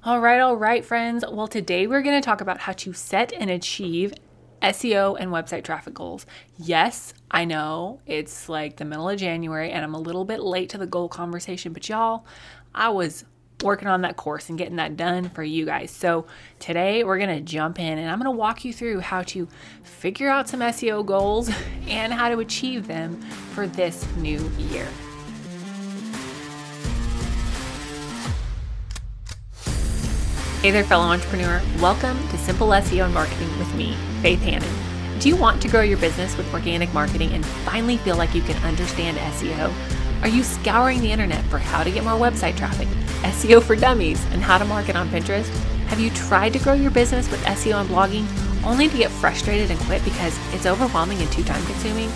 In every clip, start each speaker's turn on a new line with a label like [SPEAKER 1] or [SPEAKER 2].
[SPEAKER 1] All right, friends. Well, today we're going to talk about how to set and achieve SEO and website traffic goals. Yes, I know it's like the middle of January and I'm a little bit late to the goal conversation, but y'all, I was working on that course and getting that done for you guys. So today we're going to jump in and I'm going to walk you through how to figure out some SEO goals and how to achieve them for this new year. Hey there, fellow entrepreneur. Welcome to Simple SEO and Marketing with me, Faith Hannon. Do you want to grow your business with organic marketing and finally feel like you can understand SEO? Are you scouring the internet for how to get more website traffic, SEO for dummies, and how to market on Pinterest? Have you tried to grow your business with SEO and blogging only to get frustrated and quit because it's overwhelming and too time consuming?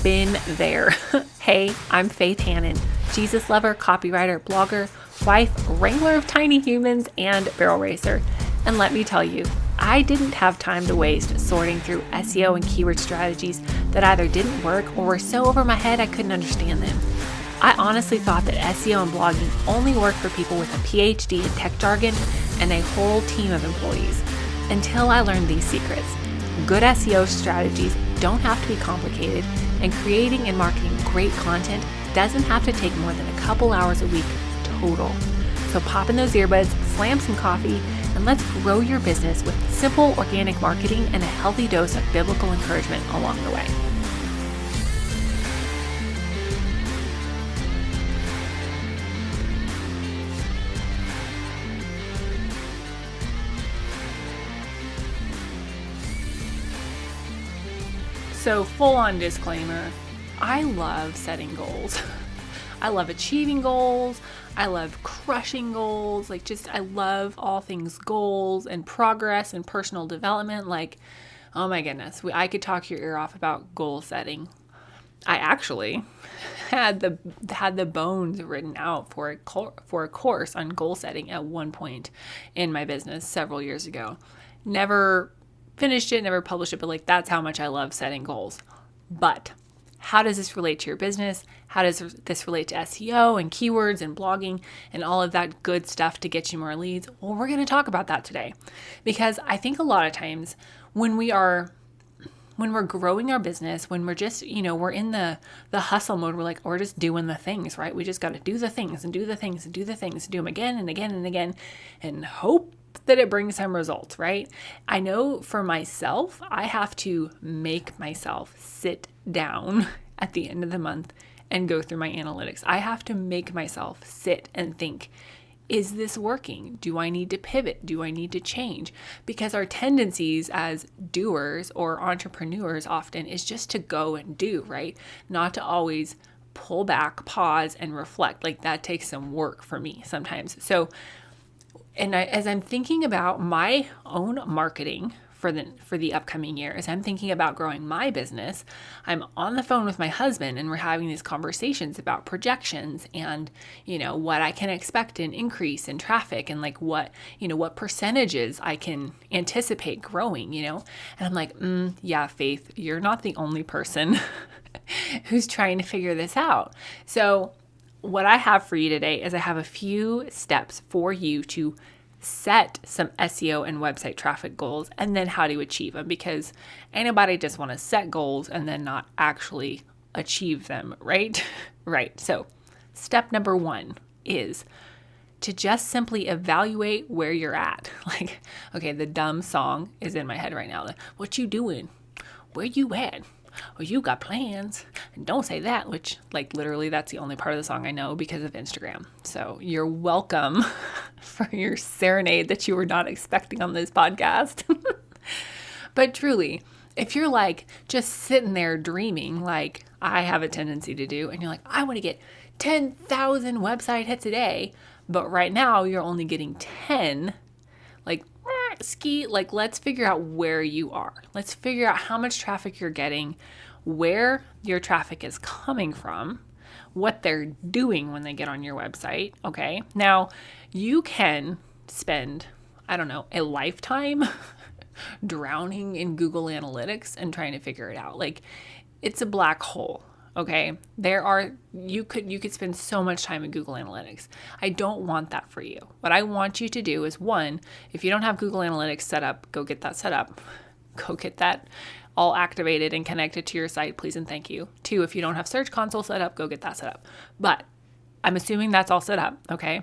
[SPEAKER 1] Been there. Hey, I'm Faith Hannon, Jesus lover, copywriter, blogger, wife, wrangler of tiny humans, and barrel racer. And let me tell you, I didn't have time to waste sorting through SEO and keyword strategies that either didn't work or were so over my head I couldn't understand them. I honestly thought that SEO and blogging only worked for people with a PhD in tech jargon and a whole team of employees, until I learned these secrets. Good SEO strategies don't have to be complicated, and creating and marketing great content doesn't have to take more than a couple hours a week total. So pop in those earbuds, slam some coffee, and let's grow your business with simple organic marketing and a healthy dose of biblical encouragement along the way. So full on disclaimer, I love setting goals. I love achieving goals. I love crushing goals. I love all things goals and progress and personal development. Oh my goodness, I could talk your ear off about goal setting. I actually had the bones written out for a course on goal setting at one point in my business several years ago. Never finished it, never published it, but that's how much I love setting goals. But how does this relate to your business? How does this relate to SEO and keywords and blogging and all of that good stuff to get you more leads? Well, we're going to talk about that today, because I think a lot of times when we're growing our business, when we're just, we're in the hustle mode, we're just doing the things, right? We just got to do the things and do the things and do the things and do them again and again and again and hope that it brings some results, right? I know for myself, I have to make myself sit down at the end of the month and go through my analytics. I have to make myself sit and think, is this working? Do I need to pivot? Do I need to change? Because our tendencies as doers or entrepreneurs often is just to go and do, right? Not to always pull back, pause, and reflect. That takes some work for me sometimes. So, as I'm thinking about my own marketing for the upcoming year, as I'm thinking about growing my business, I'm on the phone with my husband and we're having these conversations about projections and, what I can expect in increase in traffic and what percentages I can anticipate growing, and I'm like, yeah, Faith, you're not the only person who's trying to figure this out. So what I have for you today is I have a few steps for you to set some SEO and website traffic goals and then how to achieve them, because anybody just want to set goals and then not actually achieve them, right? Right. So step number 1 is to just simply evaluate where you're at. Okay, the dumb song is in my head right now. What you doing? Where you at? Well, you got plans, and don't say that, which literally that's the only part of the song I know because of Instagram. So you're welcome for your serenade that you were not expecting on this podcast. But truly, if you're just sitting there dreaming like I have a tendency to do, and you're I want to get 10,000 website hits a day, but right now you're only getting 10, let's figure out where you are. Let's figure out how much traffic you're getting, where your traffic is coming from, what they're doing when they get on your website. Okay. Now you can spend, a lifetime drowning in Google Analytics and trying to figure it out. It's a black hole. Okay, you could spend so much time in Google Analytics. I don't want that for you. What I want you to do is, one, if you don't have Google Analytics set up, go get that set up. Go get that all activated and connected to your site, please and thank you. Two, if you don't have Search Console set up, go get that set up. But I'm assuming that's all set up, okay?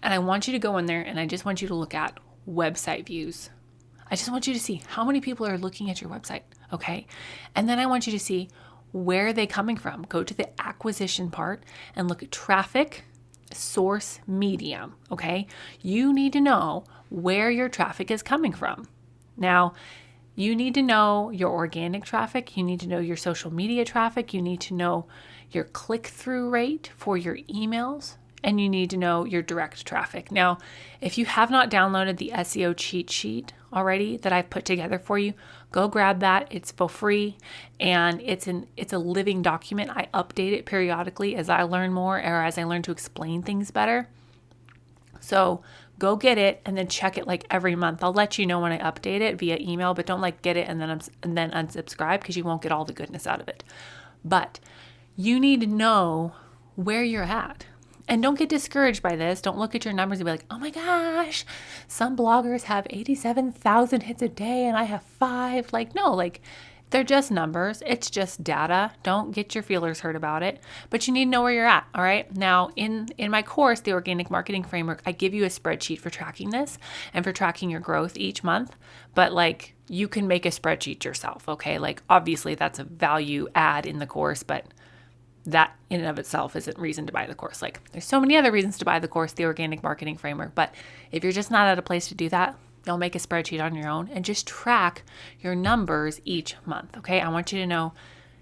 [SPEAKER 1] And I want you to go in there and I just want you to look at website views. I just want you to see how many people are looking at your website, okay? And then I want you to see where are they coming from. Go to the acquisition part and look at traffic, source, medium, okay? You need to know where your traffic is coming from. Now, you need to know your organic traffic. You need to know your social media traffic. You need to know your click-through rate for your emails. And you need to know your direct traffic. Now, if you have not downloaded the SEO cheat sheet already that I've put together for you, go grab that. It's for free and it's a living document. I update it periodically as I learn more or as I learn to explain things better. So go get it and then check it like every month. I'll let you know when I update it via email, but don't get it and then unsubscribe because you won't get all the goodness out of it. But you need to know where you're at. And don't get discouraged by this. Don't look at your numbers and be like, oh my gosh, some bloggers have 87,000 hits a day and I have 5. No, they're just numbers. It's just data. Don't get your feelers hurt about it. But you need to know where you're at, all right? Now, in my course, the Organic Marketing Framework, I give you a spreadsheet for tracking this and for tracking your growth each month. But you can make a spreadsheet yourself, okay? Obviously, that's a value add in the course, but that in and of itself isn't reason to buy the course. There's so many other reasons to buy the course, the Organic Marketing Framework. But if you're just not at a place to do that, you'll make a spreadsheet on your own and just track your numbers each month. Okay. I want you to know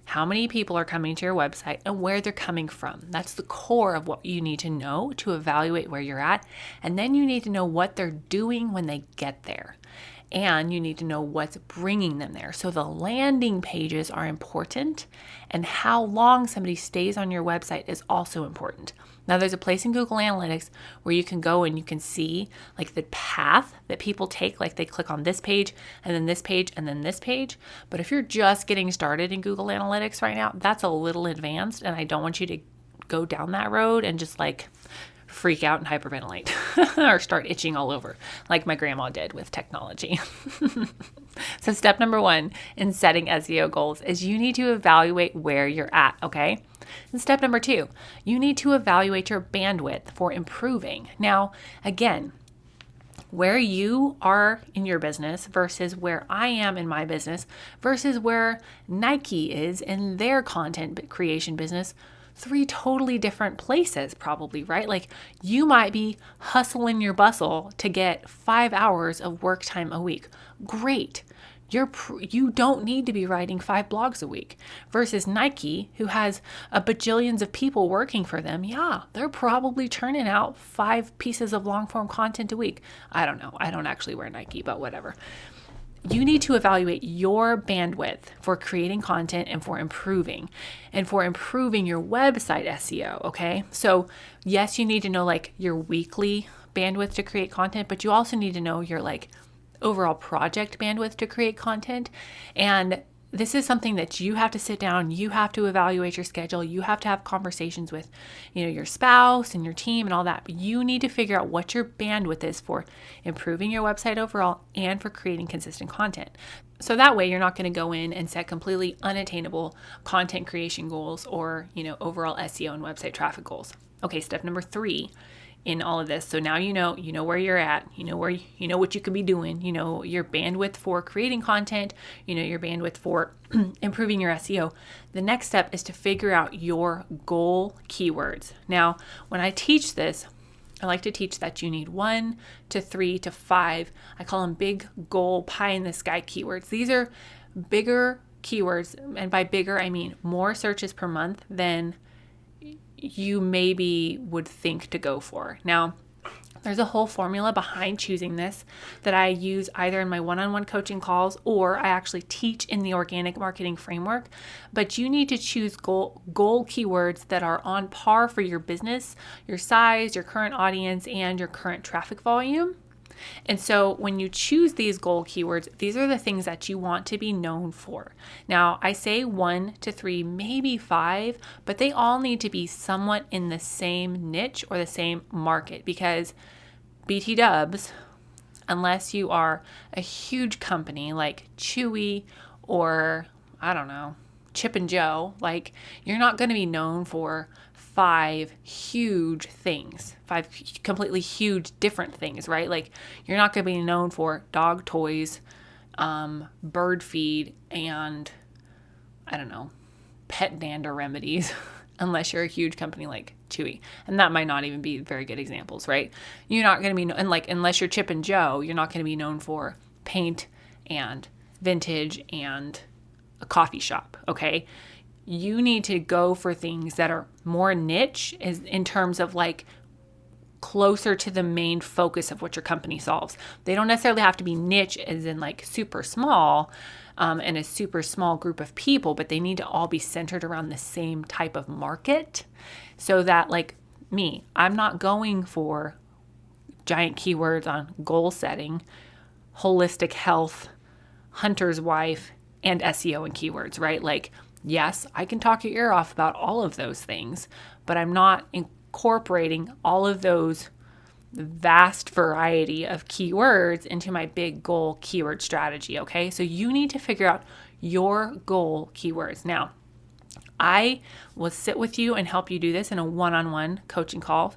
[SPEAKER 1] how many people are coming to your website and where they're coming from. That's the core of what you need to know to evaluate where you're at. And then you need to know what they're doing when they get there. And you need to know what's bringing them there. So the landing pages are important, and how long somebody stays on your website is also important. Now, there's a place in Google Analytics where you can go and you can see the path that people take, they click on this page and then this page and then this page. But if you're just getting started in Google Analytics right now, that's a little advanced, and I don't want you to go down that road and just freak out and hyperventilate or start itching all over like my grandma did with technology. So step number 1 in setting SEO goals is you need to evaluate where you're at, okay? And step number 2, you need to evaluate your bandwidth for improving. Now, again, where you are in your business versus where I am in my business versus where Nike is in their content creation business, 3 totally different places probably, right? You might be hustling your bustle to get 5 hours of work time a week. Great. You don't need to be writing 5 blogs a week versus Nike, who has a bajillions of people working for them. Yeah, they're probably churning out 5 pieces of long form content a week. I don't know. I don't actually wear Nike, but whatever. You need to evaluate your bandwidth for creating content and for improving your website SEO, okay? So yes, you need to know your weekly bandwidth to create content, but you also need to know your overall project bandwidth to create content. And this is something that you have to sit down, you have to evaluate your schedule, you have to have conversations with, your spouse and your team and all that. But you need to figure out what your bandwidth is for improving your website overall and for creating consistent content. So that way you're not going to go in and set completely unattainable content creation goals or, overall SEO and website traffic goals. Okay, step number 3 in all of this. So now you know where you're at, what you could be doing, your bandwidth for creating content, your bandwidth for improving your SEO. The next step is to figure out your goal keywords. Now, when I teach this, I like to teach that you need 1 to 3 to 5. I call them big goal pie in the sky keywords. These are bigger keywords. And by bigger, I mean more searches per month than you maybe would think to go for. Now, there's a whole formula behind choosing this that I use either in my one-on-one coaching calls or I actually teach in the Organic Marketing Framework. But you need to choose goal keywords that are on par for your business, your size, your current audience, and your current traffic volume. And so when you choose these goal keywords, these are the things that you want to be known for. Now, I say 1 to 3, maybe 5, but they all need to be somewhat in the same niche or the same market, because BT dubs, unless you are a huge company like Chewy or, I don't know, Chip and Joe, like, you're not going to be known for 5 huge things, 5 completely huge different things, right? Like, you're not going to be known for dog toys, bird feed, and, I don't know, pet dander remedies, unless you're a huge company like Chewy. And that might not even be very good examples, right? You're not going to be, and like, unless you're Chip and Joe, you're not going to be known for paint and vintage and a coffee shop, okay? You need to go for things that are more niche in terms of like closer to the main focus of what your company solves. They don't necessarily have to be niche as in like super small and a super small group of people, but they need to all be centered around the same type of market, so that, like me, I'm not going for giant keywords on goal setting, holistic health, hunter's wife, and SEO and keywords, right? Like, yes, I can talk your ear off about all of those things, but I'm not incorporating all of those vast variety of keywords into my big goal keyword strategy, okay? So you need to figure out your goal keywords. Now, I will sit with you and help you do this in a one-on-one coaching call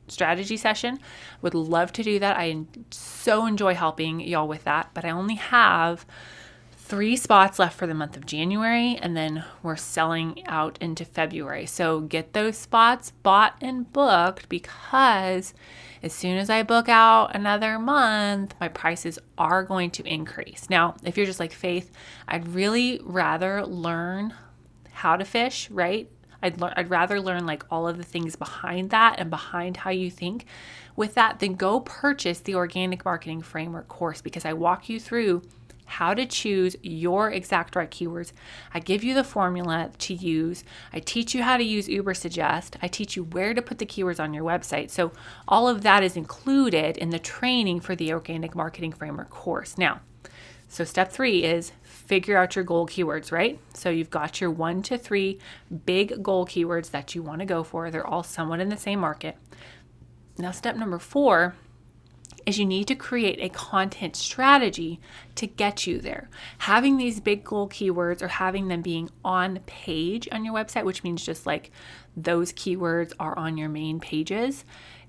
[SPEAKER 1] strategy session. Would love to do that. I so enjoy helping y'all with that, but I only have 3 spots left for the month of January, and then we're selling out into February. So get those spots bought and booked, because as soon as I book out another month, my prices are going to increase. Now, if you're just like, Faith, I'd really rather learn how to fish, right? I'd rather learn like all of the things behind that and behind how you think with that, then go purchase the Organic Marketing Framework course, because I walk you through how to choose your exact right keywords. I give you the formula to use. I teach you how to use Ubersuggest. I teach you where to put the keywords on your website. So all of that is included in the training for the Organic Marketing Framework course. Now, so step 3 is figure out your goal keywords, right? So you've got your 1 to 3 big goal keywords that you want to go for. They're all somewhat in the same market. Now, step number 4 is you need to create a content strategy to get you there. Having these big goal keywords, or having them being on page on your website, which means just like those keywords are on your main pages,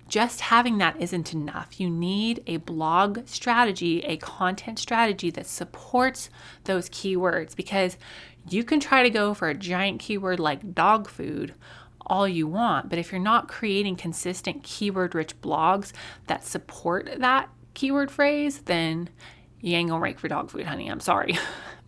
[SPEAKER 1] just having that isn't enough. You need a blog strategy, a content strategy that supports those keywords, because you can try to go for a giant keyword like dog food all you want, but if you're not creating consistent keyword-rich blogs that support that keyword phrase, then you ain't gonna rank for dog food, honey. I'm sorry.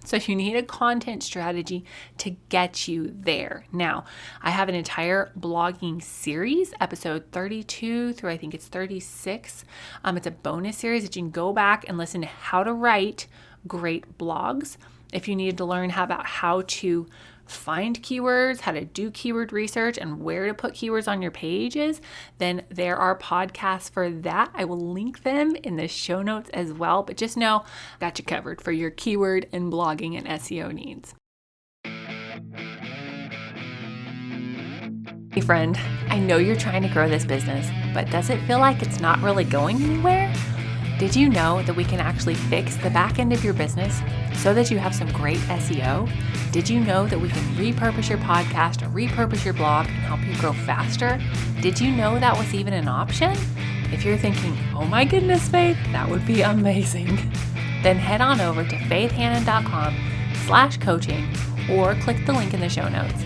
[SPEAKER 1] So you need a content strategy to get you there. Now, I have an entire blogging series, episode 32 through I think it's 36. It's a bonus series that you can go back and listen to how to write great blogs. If you need to learn about how to find keywords, how to do keyword research, and where to put keywords on your pages, then there are podcasts for that. I will link them in the show notes as well, but just know I got you covered for your keyword and blogging and SEO needs. Hey friend, I know you're trying to grow this business, but does it feel like it's not really going anywhere? Did you know that we can actually fix the back end of your business so that you have some great SEO? Did you know that we can repurpose your podcast or repurpose your blog and help you grow faster? Did you know that was even an option? If you're thinking, oh my goodness, Faith, that would be amazing, then head on over to faithhannon.com/coaching or click the link in the show notes.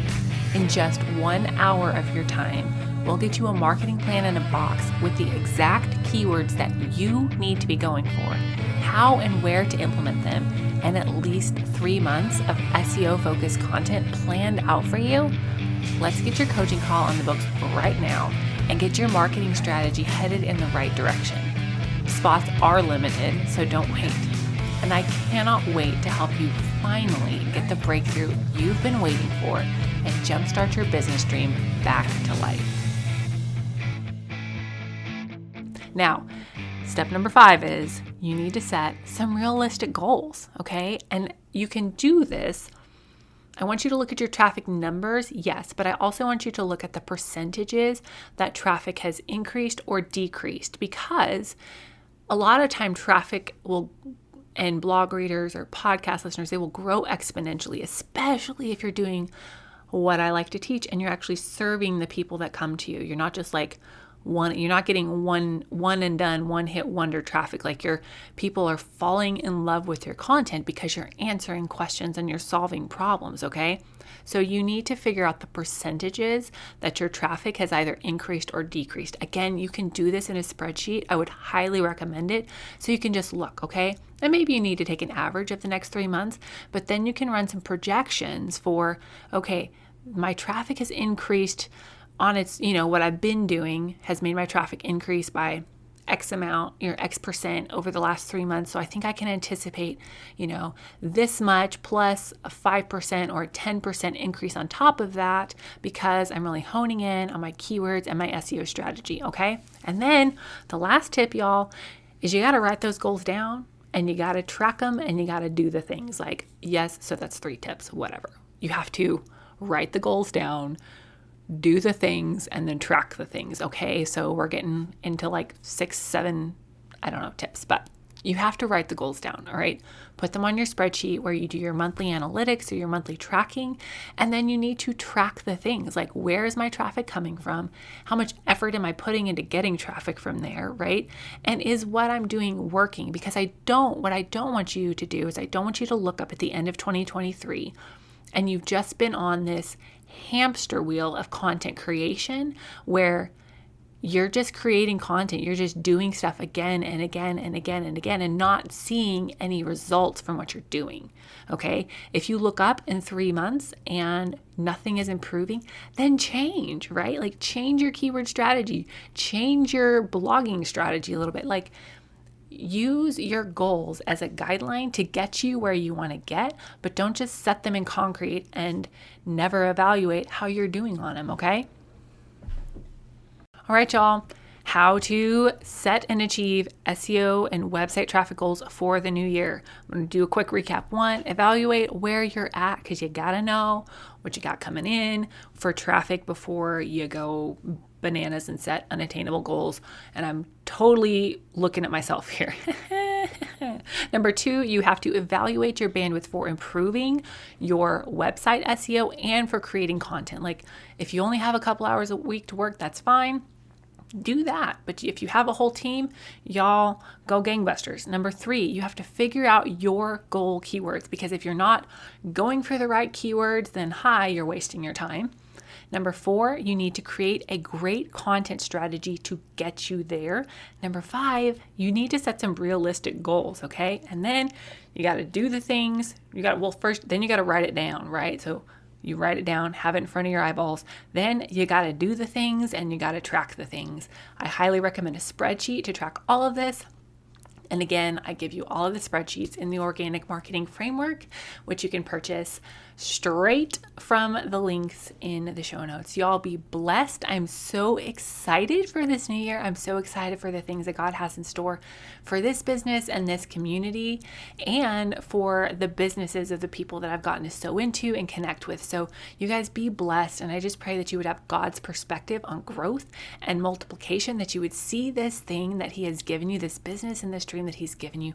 [SPEAKER 1] In just 1 hour of your time, we'll get you a marketing plan in a box with the exact keywords that you need to be going for, how and where to implement them, and at least 3 months of SEO-focused content planned out for you. Let's get your coaching call on the books right now and get your marketing strategy headed in the right direction. Spots are limited, so don't wait. And I cannot wait to help you finally get the breakthrough you've been waiting for and jumpstart your business dream back to life. Now, Step number 5 is you need to set some realistic goals, okay? And you can do this. I want you to look at your traffic numbers, yes, but I also want you to look at the percentages that traffic has increased or decreased, because a lot of time traffic will, and blog readers or podcast listeners, they will grow exponentially, especially if you're doing what I like to teach and you're actually serving the people that come to you. You're not just like you're not getting one and done, one hit wonder traffic. Like your people are falling in love with your content because you're answering questions and you're solving problems, okay? So you need to figure out the percentages that your traffic has either increased or decreased. Again, you can do this in a spreadsheet. I would highly recommend it. So you can just look, okay? And maybe you need to take an average of the next 3 months, but then you can run some projections for, okay, my traffic has increased on its, what I've been doing has made my traffic increase by X amount, X percent over the last 3 months. So I think I can anticipate, this much plus a 5% or a 10% increase on top of that because I'm really honing in on my keywords and my SEO strategy. Okay. And then the last tip, y'all, is you got to write those goals down and you got to track them and you got to do the things like, yes. So that's 3 tips, whatever. You have to write the goals down, do the things, and then track the things. Okay, so we're getting into like 6, 7, tips, but you have to write the goals down, all right? Put them on your spreadsheet where you do your monthly analytics or your monthly tracking, and then you need to track the things like, where is my traffic coming from? How much effort am I putting into getting traffic from there, right? And is what I'm doing working? Because what I don't want you to do is I don't want you to look up at the end of 2023 and you've just been on this hamster wheel of content creation where you're just creating content. You're just doing stuff again and again and again and again and not seeing any results from what you're doing. Okay. If you look up in 3 months and nothing is improving, then change, right? Like change your keyword strategy, change your blogging strategy a little bit. Like use your goals as a guideline to get you where you want to get, but don't just set them in concrete and never evaluate how you're doing on them, okay? All right, y'all. How to set and achieve SEO and website traffic goals for the new year. I'm going to do a quick recap. 1, evaluate where you're at because you got to know what you got coming in for traffic before you go bananas and set unattainable goals. And I'm totally looking at myself here. Number 2, you have to evaluate your bandwidth for improving your website SEO and for creating content. Like if you only have a couple hours a week to work, that's fine. Do that. But if you have a whole team, y'all go gangbusters. Number 3, you have to figure out your goal keywords, because if you're not going for the right keywords, then you're wasting your time. Number 4, you need to create a great content strategy to get you there. Number 5, you need to set some realistic goals, okay? And then you got to do the things. Then you got to write it down, right? So you write it down, have it in front of your eyeballs. Then you got to do the things and you got to track the things. I highly recommend a spreadsheet to track all of this. And again, I give you all of the spreadsheets in the Organic Marketing Framework, which you can purchase straight from the links in the show notes. Y'all be blessed. I'm so excited for this new year. I'm so excited for the things that God has in store for this business and this community and for the businesses of the people that I've gotten to sow into and connect with. So you guys be blessed. And I just pray that you would have God's perspective on growth and multiplication, that you would see this thing that He has given you, this business and this dream that He's given you,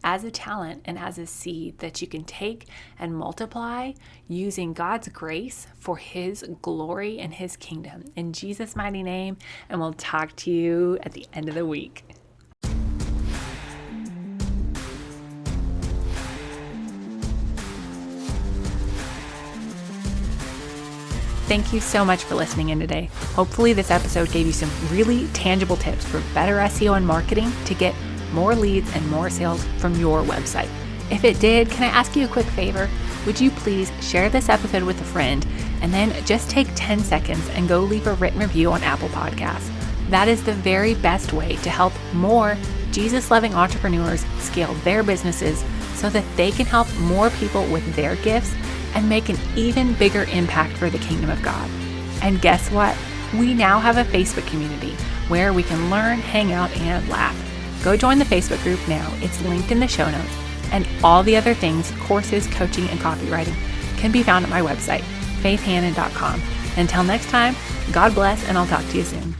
[SPEAKER 1] as a talent and as a seed that you can take and multiply using God's grace for His glory and His kingdom. In Jesus' mighty name, and we'll talk to you at the end of the week. Thank you so much for listening in today. Hopefully this episode gave you some really tangible tips for better SEO and marketing to get more leads and more sales from your website. If it did, can I ask you a quick favor? Would you please share this episode with a friend and then just take 10 seconds and go leave a written review on Apple Podcasts. That is the very best way to help more Jesus-loving entrepreneurs scale their businesses so that they can help more people with their gifts and make an even bigger impact for the kingdom of God. And guess what? We now have a Facebook community where we can learn, hang out, and laugh. Go join the Facebook group now. It's linked in the show notes. And all the other things, courses, coaching, and copywriting can be found at my website, faithhannon.com. Until next time, God bless, and I'll talk to you soon.